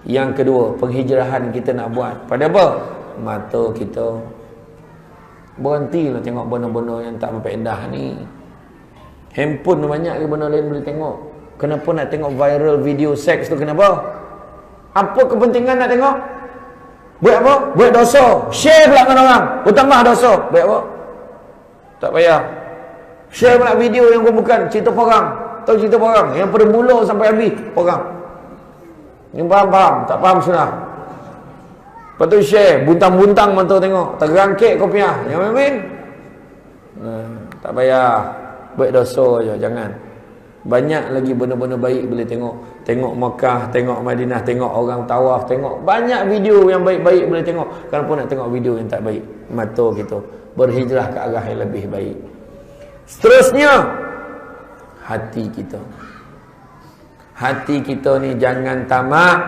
Yang kedua, penghijrahan kita nak buat pada apa? Mata kita. Berhentilah tengok benda-benda yang tak berfaedah ni. Handphone banyak ke benda lain boleh tengok. Kenapa nak tengok viral video seks tu, kenapa? Apa kepentingan nak tengok? Buat apa? Buat dosa. Share pula dengan orang, bertambah dosa. Buat apa? Tak payah. Share pula video yang bukan cerita perang. Tahu cerita perang yang pada mula sampai habis perang. Yang faham, tak faham sunnah. Lepas tu share, buntang-buntang mata tengok, terangkit kopiah. Yang main. Tak payah. Buat dosa je, jangan. Banyak lagi benda-benda baik boleh tengok. Tengok Mekah, tengok Madinah, tengok orang tawaf, tengok banyak video yang baik-baik boleh tengok. Kenapa nak tengok video yang tak baik? Mata kita berhijrah ke arah yang lebih baik. Seterusnya, hati kita. Hati kita ni jangan tamak.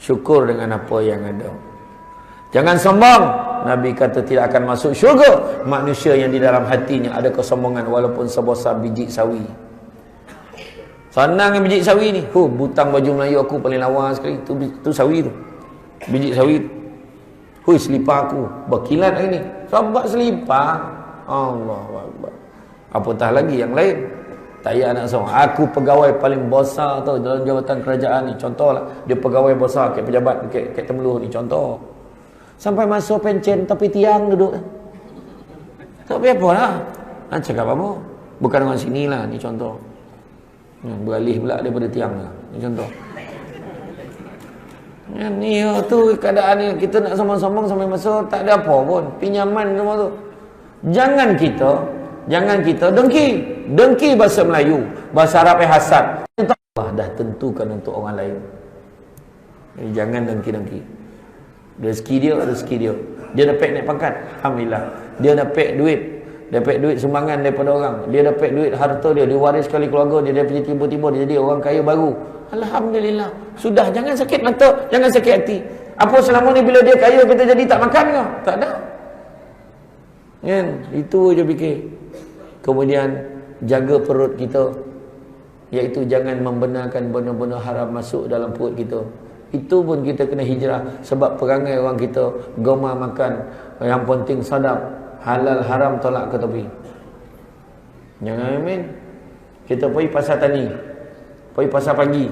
Syukur dengan apa yang ada. Jangan sombong. Nabi kata tidak akan masuk syurga manusia yang di dalam hatinya ada kesombongan walaupun sebesar biji sawi. Senang yang biji sawi ni. Butang baju Melayu aku paling lawa sekali. Tu sawi tu. Biji sawi tu. Selipar aku berkilat hari ni. Sahabat selipar. Allahuakbar. Apatah lagi yang lain. Tak payah nak sombong. Aku pegawai paling besar tau dalam jabatan kerajaan ni. Contohlah, dia pegawai besar kat pejabat kat Temeloh ni, contoh. Sampai masuk pencen tapi tiang duduk. Tak apa lah. Cakap apa? Bukan orang sini lah, ni contoh. Beralih pula daripada tiang lah. Ni contoh. Ni tu keadaan ni, kita nak sombong-sombong sampai masuk tak ada apa pun. Pinjaman semua tu. Jangan kita dengki bahasa Melayu, bahasa Arab hasad. Allah dah tentukan untuk orang lain. Jadi jangan dengki. Rezeki dia. Dia dapat naik pangkat, alhamdulillah. Dia dapat duit sumbangan daripada orang. Dia dapat duit harta dia waris sekali keluarga dia, dia tiba-tiba dia jadi orang kaya baru. Alhamdulillah. Sudah, jangan sakit mata, jangan sakit hati. Apa selama ni bila dia kaya kita jadi tak makan ke? Tak ada. Kan? Itu je fikir. Kemudian jaga perut kita, iaitu jangan membenarkan benda-benda haram masuk dalam perut kita. Itu pun kita kena hijrah. Sebab perangai orang kita gemar makan, yang penting sadap, halal haram tolak ke tepi. Jangan main. Kita pergi pasar tani, pergi pasar pagi,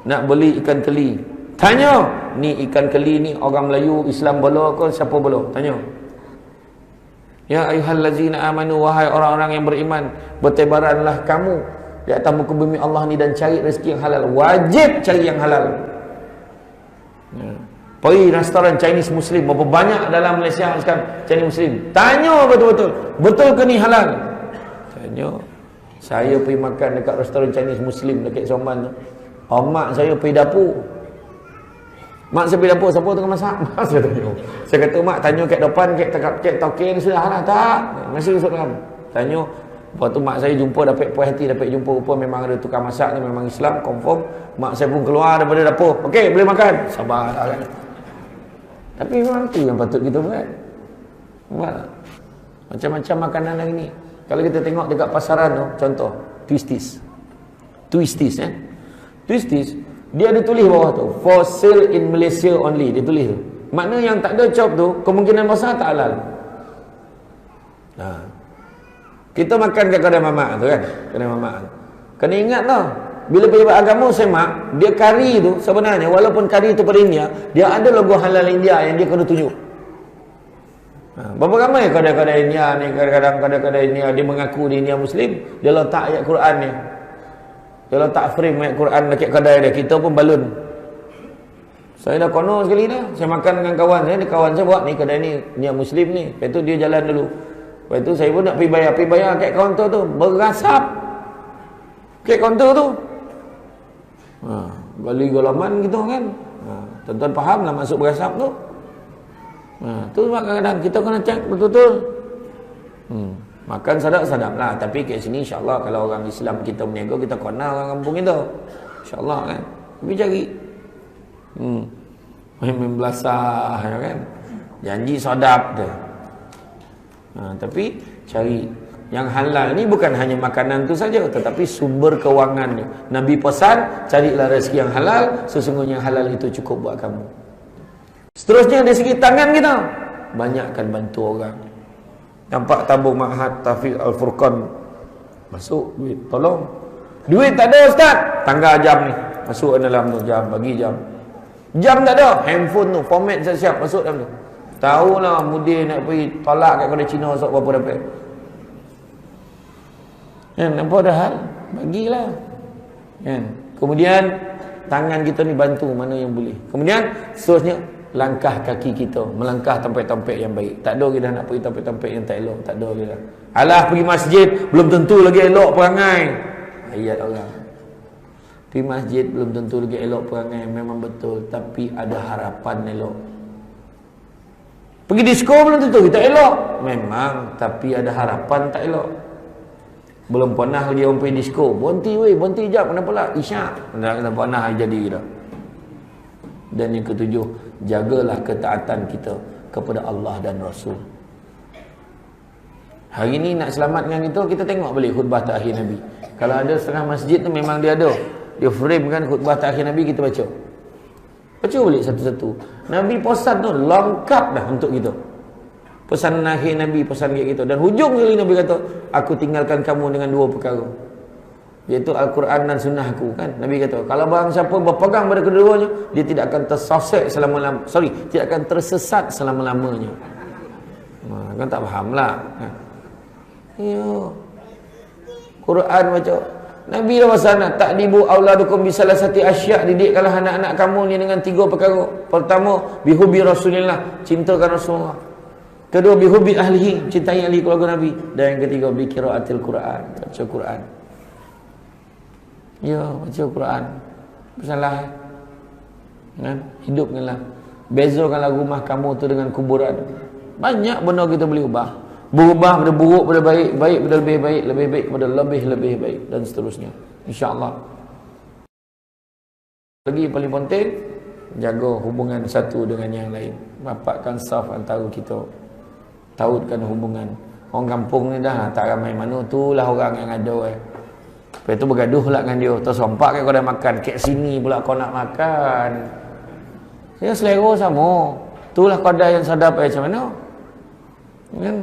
nak beli ikan keli. Tanya, ni ikan keli ni orang Melayu Islam bela ke siapa bela? Tanya. Ya ayyuhallazina amanu, wahai orang-orang yang beriman, bertebaranlah kamu di atas muka bumi Allah ni dan cari rezeki yang halal. Wajib cari yang halal. Pergi restoran Chinese Muslim, berapa banyak dalam Malaysia sekarang Chinese Muslim. Tanya betul-betul, betul ke ni halal? Tanya. Saya pergi makan dekat restoran Chinese Muslim dekat Somban tu. Mak saya pergi dapur. Mak saya pergi dapur, siapa tengah masak? Mak saya tanya. Saya kata, mak tanya kat depan, kat token sudah lah. Tak, masih masuk dalam. Tanya. Lepas tu mak saya jumpa, dapat puas hati, dapat jumpa rupa memang ada tukang masak ni, memang Islam, confirm. Mak saya pun keluar daripada dapur. Okey, boleh makan. Sabar lah kan. Tapi memang tu yang patut kita buat. Nampak tak? Macam-macam makanan hari ni. Kalau kita tengok dekat pasaran tu, contoh, Twisties. Twisties, Twisties, dia ada tulis bawah tu, for sale in Malaysia only. Dia tulis tu. Makna yang tak ada chop tu, kemungkinan besar tak halal. Kita makan kat kedai mamak tu kan, kedai mamak tu. Kena ingat tau, bila pejabat agama semak, dia kari tu sebenarnya, walaupun kari tu pada India, dia ada logo halal India yang dia kena tunjuk. Berapa ramai kedai-kedai India ni, kadang-kadang kedai-kedai India dia mengaku dia India Muslim, dia letak ayat Quran ni, dia letak frame ayat Quran dekat kedai dia. Kita pun balun. Saya dah kono sekali dah, saya makan dengan kawan saya, kawan saya buat ni kedai ni India Muslim ni. Lepas tu dia jalan dulu. Lepas tu saya pun nak pergi bayar kat kaunter tu, berasap kat kaunter tu. Gali golaman gitu kan. Tuan-tuan faham lah masuk berasap tu. Tu kadang-kadang kita kena cek betul-betul. Makan sadap-sadap lah. Tapi kat sini insyaAllah kalau orang Islam kita berniaga, kita kenal orang kampung kita, insyaAllah kan. Tapi cari main belasah kan, janji sadap tu. Tapi cari Yang halal ni bukan hanya makanan tu saja, tetapi sumber kewangannya. Nabi pesan, carilah rezeki yang halal, sesungguhnya halal itu cukup buat kamu. Seterusnya dari segi tangan kita, banyakkan bantu orang. Nampak tabung Ma'had Tahfiz Al-Furqan, masuk duit, tolong. Duit tak ada ustaz, tangga jam ni, masuk dalam tu jam, bagi jam. Jam tak ada, handphone tu format siap-siap, masuk dalam tu. Tahulah mudir nak pergi tolak kat kedai Cina, sok berapa dapat. Kan, nampak dah hal, bagilah. Kan. Kemudian tangan kita ni bantu mana yang boleh. Kemudian seterusnya langkah kaki kita, melangkah tempat-tempat yang baik. Tak ada kita nak pergi tempat-tempat yang tak elok, tak ada kita. Alah pergi masjid belum tentu lagi elok perangai. Ayat orang. Pergi masjid belum tentu lagi elok perangai, memang betul, tapi ada harapan elok. Pergi disko belum tentu kita elok, memang, tapi ada harapan tak elok. Belum pernah lagi orang pergi disko, berhenti weh, berhenti jap, kenapa lah? Isyak. Tak pernah jadi kita. Dan yang ketujuh, jagalah ketaatan kita kepada Allah dan Rasul. Hari ni nak selamatkan kita tengok balik khutbah terakhir Nabi. Kalau ada setengah masjid tu memang dia ada. Dia frame kan khutbah terakhir Nabi, kita baca. Baca balik satu-satu. Nabi pesan tu lengkap dah untuk kita. Pesan akhir Nabi, pesan kita. Dan hujung kali Nabi kata, aku tinggalkan kamu dengan dua perkara, iaitu Al-Quran dan sunnah aku, kan. Nabi kata, kalau barang siapa berpegang pada kedua-duanya, dia tidak akan tersesat selama-lamanya. Tidak akan tersesat selama-lamanya. Kan tak faham lah. Quran baca. Nabi dah pesan, ta'dibu auladukum bisalasati asya', didikkanlah anak-anak kamu ni dengan tiga perkara. Pertama, bihubi Rasulillah, cintakan Rasulullah. Kedua, bihubi ahlihi, cintai ahli keluarga Nabi. Dan yang ketiga, biqiraatil Quran, baca Quran. Ya, baca Quran. Bersalah kan? Hidupkanlah. Bezakanlah rumah kamu tu dengan kuburan. Banyak benda kita boleh ubah. Berubah pada buruk pada baik, baik pada lebih baik, lebih baik pada lebih baik, dan seterusnya. InsyaAllah. Lagi paling penting, jaga hubungan satu dengan yang lain. Rapatkan saf antara kita. Tautkan hubungan. Orang kampung ni dah tak ramai mana, tu lah orang yang ada. Lepas tu bergaduh lah dengan dia. Tersompak kan kau dah makan, kat sini pula kau nak makan. Dia selera sama. Itulah kedai yang sadap macam mana. Kan?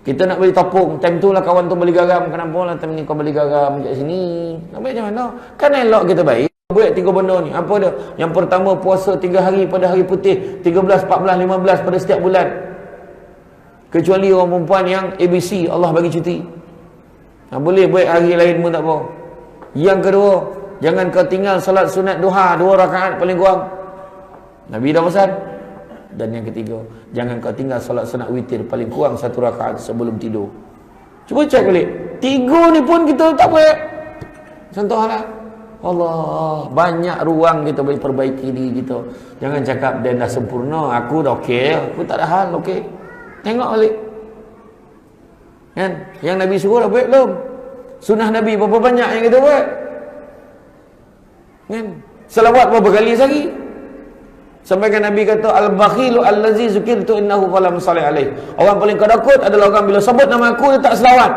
Kita nak beli topung, time tu lah kawan tu beli garam. Kenapa lah time ni kau beli garam kat sini? Nak macam mana? Kan elok kita baik. Buat tiga benda ni. Apa dia? Yang pertama, puasa 3 hari pada hari putih, 13, 14, 15 pada setiap bulan. Kecuali orang perempuan yang ABC, Allah bagi cuti. Boleh buat hari lain pun tak apa. Yang kedua, jangan kau tinggal salat sunat duha 2 rakaat paling kurang. Nabi dah pesan. Dan yang ketiga, jangan kau tinggal salat sunat witir paling kurang 1 rakaat sebelum tidur. Cuba cek balik. 3 ni pun kita tak buat. Contohlah. Allah, banyak ruang kita boleh perbaiki diri kita. Jangan cakap dia dah sempurna, aku dah okey, aku tak ada hal, okey. Tengok balik. Kan? Yang Nabi suruh dah buat belum? Sunnah Nabi berapa banyak yang kita buat? Kan? Selawat berapa kali sehari? Sampai kan Nabi kata, al-bakhilu allazi zukirtu innahu falam salih alaih. Orang paling kedakut adalah orang bila sebut nama aku dia tak selawat.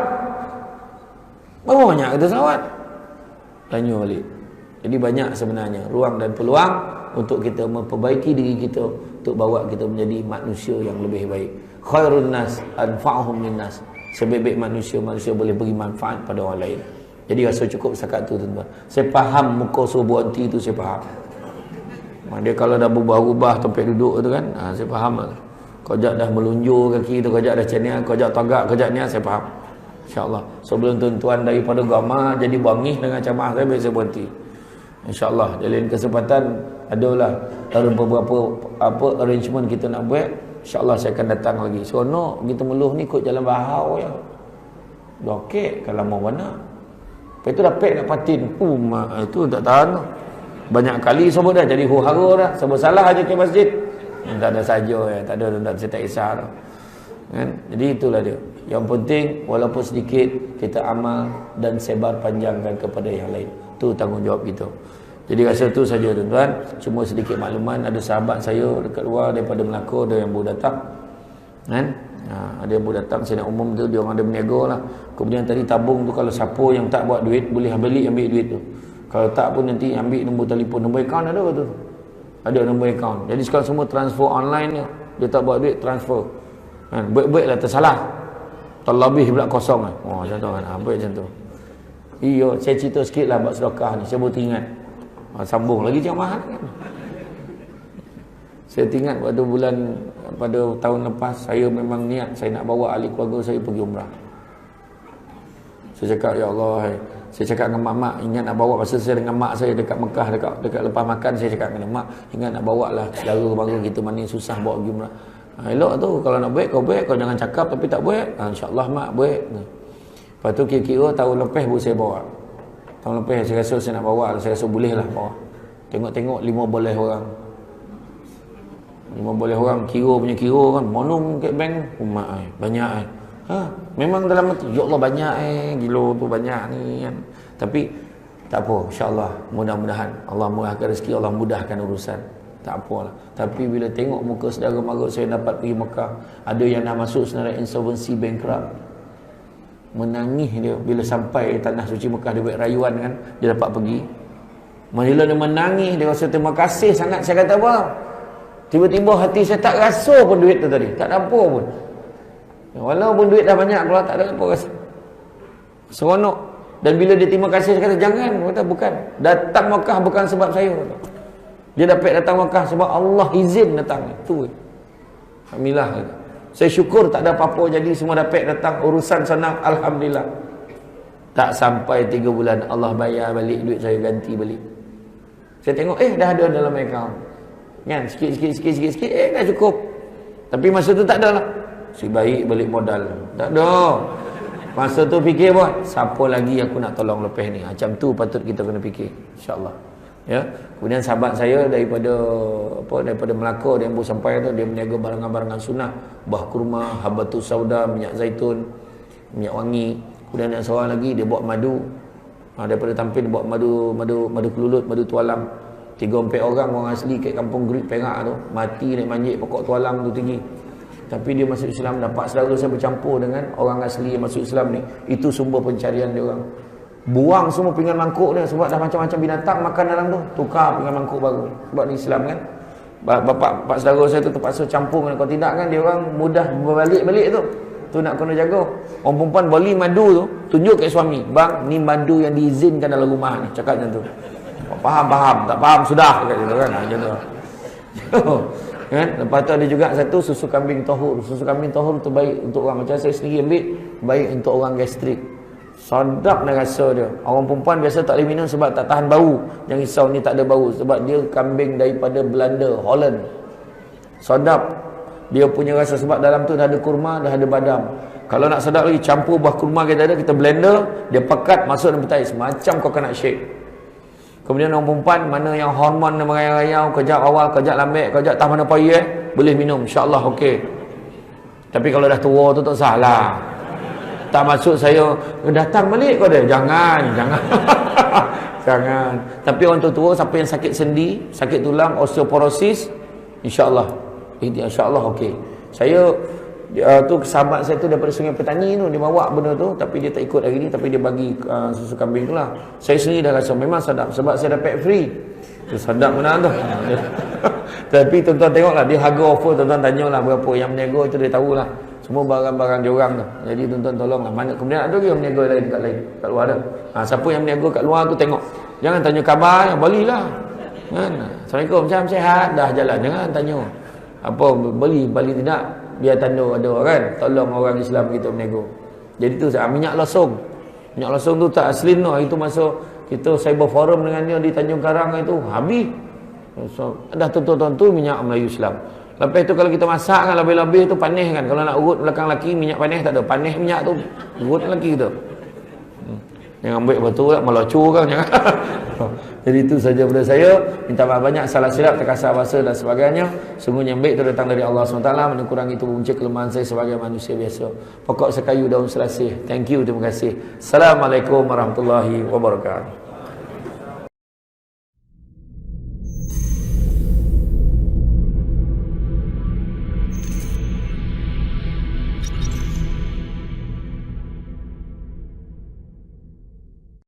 Berapa banyak kita selawat? Tanya balik. Jadi banyak sebenarnya ruang dan peluang untuk kita memperbaiki diri kita, untuk bawa kita menjadi manusia yang lebih baik. Khairun nas anfa'uhum linnas. Sebaik-baik manusia boleh beri manfaat pada orang lain. Jadi rasa cukup setakat tu, tuan-tuan. Saya faham muka suruh berhenti tu, saya faham. Dia kalau dah berubah-ubah tempat duduk tu kan, saya faham lah. Kojak dah melunjur kaki tu, kojak dah macam ni, kojak tagak, kojak ni, saya faham. InsyaAllah. Sebelum tuan-tuan daripada Gama jadi bangih dengan camah saya, baik saya berhenti. InsyaAllah. Di lain kesempatan adalah ada beberapa arrangement kita nak buat. InsyaAllah saya akan datang lagi. Seronok kita meluh ni ikut jalan bahau ya. Dah okey kalau mau mana. Lepas tu dah pek nak patin. Itu tak tahan. Banyak kali sebut dah jadi huru-hara dah. Sebab salah aja ke masjid. Tak ada saja ya. Tak ada, saya tak kisah dah. Kan? Jadi itulah dia. Yang penting walaupun sedikit kita amal dan sebar panjangkan kepada yang lain. Itu tanggungjawab kita. Jadi rasa tu saja tuan-tuan. Cuma sedikit makluman, ada sahabat saya dekat luar daripada Melaka, ada yang baru datang. Kan? Ada yang boleh datang, saya nak umum tu, dia orang ada berniaga lah. Kemudian tadi tabung tu, kalau siapa yang tak buat duit, boleh balik ambil duit tu. Kalau tak pun nanti ambil nombor telefon, nombor akaun ada tu. Ada nombor akaun. Jadi sekarang semua transfer online ni. Dia tak buat duit, transfer. Baik-baik lah tersalah. Terlebih pula kosong lah. Oh macam tu kan, baik macam tu. Iya, saya cerita sikit lah buat sedekah ni. Saya baru teringat. Sambung lagi jangan mahal kan. Saya teringat pada tahun lepas, saya memang niat saya nak bawa ahli keluarga saya pergi umrah. Saya cakap, ya Allah, saya cakap dengan mak-mak, ingat nak bawa, masa saya dengan mak saya dekat Mekah, dekat lepas makan, saya cakap dengan mak, ingat nak bawa lah saudara-saudara kita mana yang susah bawa pergi umrah. Elok tu, kalau nak buat, kau jangan cakap tapi tak buat. InsyaAllah mak buat. Lepas tu kira-kira tahun lepas baru saya bawa. Tahun lepas saya rasa saya nak bawa, saya rasa boleh lah bawa. Tengok-tengok 15 orang. 15 orang, kira punya kira kan, monong kat bank, umat banyak memang dalam hati, ya Allah banyak gila tu banyak ni kan. Tapi tak apa, insya-Allah mudah-mudahan Allah murahkan rezeki, Allah mudahkan urusan. Tak apalah. Tapi bila tengok muka saudara mara saya dapat pergi Mekah, ada yang dah masuk senarai insolvency, bankrupt. Menangis dia bila sampai tanah suci Mekah, dia buat rayuan kan, dia dapat pergi. Bila dia menangis, dia rasa terima kasih sangat. Saya kata apa? Tiba-tiba hati saya tak rasa pun duit tu tadi, tak ada apa pun. Walaupun duit dah banyak, kalau tak ada apa rasa. Seronok. Dan bila dia terima kasih, saya kata jangan, kata bukan. Datang Mekah bukan sebab saya. Dia dapat datang Mekah sebab Allah izin datang. Itu. Alhamdulillah. Saya syukur tak ada apa-apa jadi, semua dapat datang, urusan senang, alhamdulillah. Tak sampai 3 bulan Allah bayar balik duit saya, ganti balik. Saya tengok dah ada dalam akaun. Kan sikit dah cukup. Tapi masa tu tak ada lah. Si baik balik modal. Tak ada. Masa tu fikir buat, siapa lagi aku nak tolong lepas ni? Macam tu patut kita kena fikir, insya-Allah. Ya. Kemudian sahabat saya daripada Melaka, dia baru sampai tu, dia berniaga barangan-barangan sunnah, buah kurma, habatus sauda, minyak zaitun, minyak wangi. Kemudian yang seorang lagi dia buat madu. Daripada Tampin buat madu kelulut, madu tualang. 3-4 orang asli kat kampung Great Perak tu, mati naik manjik pokok tualang tu tinggi. Tapi dia masuk Islam, dapat saudara saya bercampur dengan orang asli yang masuk Islam ni. Itu sumber pencarian dia orang. Buang semua pinggan mangkuk dia sebab dah macam-macam binatang makan dalam tu. Tukar pinggan mangkuk baru. Sebab ni Islam kan. Bapak saudara saya tu terpaksa campur dengan, kalau tidak kan dia orang mudah berbalik-balik tu. Tu nak kena jaga. Orang perempuan beli madu tu, tunjuk kat suami, bang ni madu yang diizinkan dalam rumah ni. Cakap macam tu. Faham, tak faham sudah kat situ kan. Macam tu. Kan? Lepas tu ada juga satu susu kambing tahur. Susu kambing tahur tu baik untuk orang, macam saya sendiri ambil, baik untuk orang gastrik. Sedap dah rasa dia. Orang perempuan biasa tak boleh minum sebab tak tahan bau. Jangan risau, ni tak ada bau sebab dia kambing daripada Belanda, Holland. Sedap. Dia punya rasa sebab dalam tu dah ada kurma, dah ada badam. Kalau nak sedap lagi, campur buah kurma kita ada, kita blender, dia pekat, masuk dalam petai macam coconut shake. Kemudian orang perempuan mana yang hormon merayau-rayau, kejap awal, kejap lambat, kejap tak mana payah, boleh minum, insya-Allah okey. Tapi kalau dah tua tu tak salah. Tak maksud saya datang balik kau dia. Jangan. Jangan. Tapi orang tua siapa yang sakit sendi, sakit tulang, osteoporosis, insya-Allah. Insya-Allah okey. Saya tu sahabat saya tu daripada Sungai Petani tu, dia bawa benda tu tapi dia tak ikut hari ni, tapi dia bagi susu kambing tu lah. Saya sendiri dah rasa memang sedap sebab saya dapat free. Tu sedap mana tu. Tapi tuan-tuan tengoklah dia harga offer, tuan-tuan tanyalah berapa, yang berniaga itu dia tahulah. Semua barang-barang dia orang tu. Jadi tuan-tuan tolonglah. Mana kemudian ada lagi yang berniaga lain kat luar ada. Siapa yang berniaga kat luar tu tengok. Jangan tanya khabar, belilah. Kan? Assalamualaikum, macam sihat dah jalan, jangan tanya. Apa beli tidak, biar tanda ada kan, tolong orang Islam kita berniaga. Jadi tu minyak losong. Minyak losong tu tak asli no, itu masa kita cyber forum dengan dia di Tanjung Karang itu habis. So, dah tentu minyak Melayu Islam. Lepas tu kalau kita masak kan lebih-lebih tu panis kan. Kalau nak urut belakang laki minyak panis tak ada. Panis minyak tu urut laki kita. Jangan ambil betul lah, melocur kan jangan. Jadi itu saja daripada saya. Minta maaf banyak salah silap, terkasar bahasa dan sebagainya. Sungguhnya yang baik itu datang dari Allah SWT. Mana kurang itu punca kelemahan saya sebagai manusia biasa. Pokok sekayu daun selasih. Thank you, terima kasih. Assalamualaikum warahmatullahi wabarakatuh.